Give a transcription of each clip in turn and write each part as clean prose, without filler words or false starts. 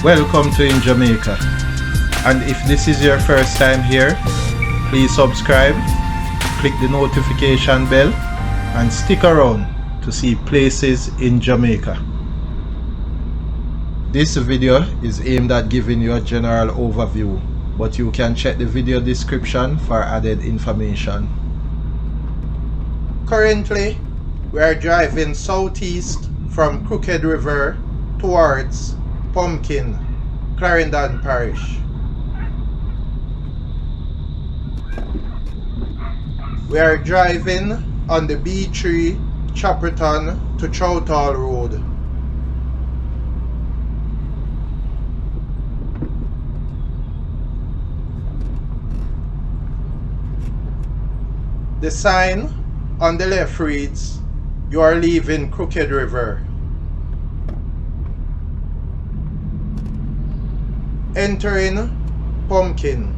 Welcome to InJamaica, and if this is your first time here, please subscribe, click the notification bell and stick around to see places in Jamaica. This video is aimed at giving you a general overview, but you can check the video description for added information. Currently, we are driving southeast from Crooked River towards Pumpkin, Clarendon Parish. We are driving on the B3 Chapelton to Trout Road. The sign on the left reads, "You are leaving Crooked River." Entering Pumpkin.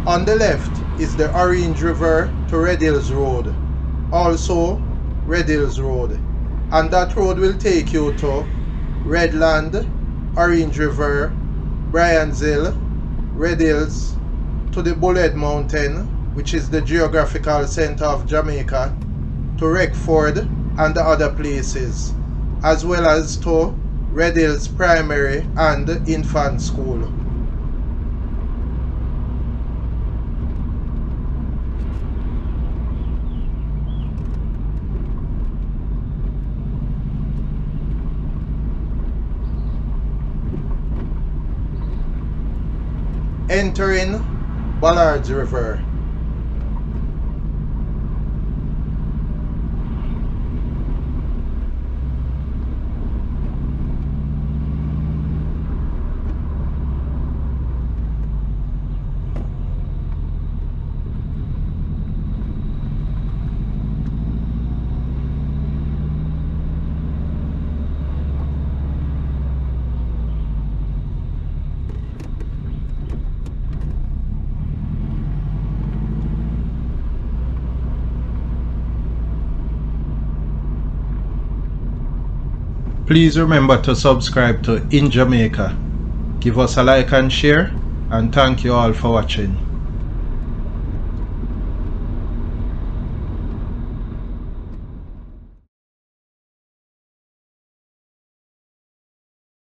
On the left is the Orange River to Red Hills Road, also Red Hills Road, and that road will take you to Redland, Orange River, Bryans Hill, Red Hills, to the Bullhead Mountain, which is the geographical center of Jamaica, to Reckford and the other places, as well as to Red Hills Primary and Infant School. Entering Ballards River. Please remember to subscribe to InJamaica. Give us a like and share, and thank you all for watching.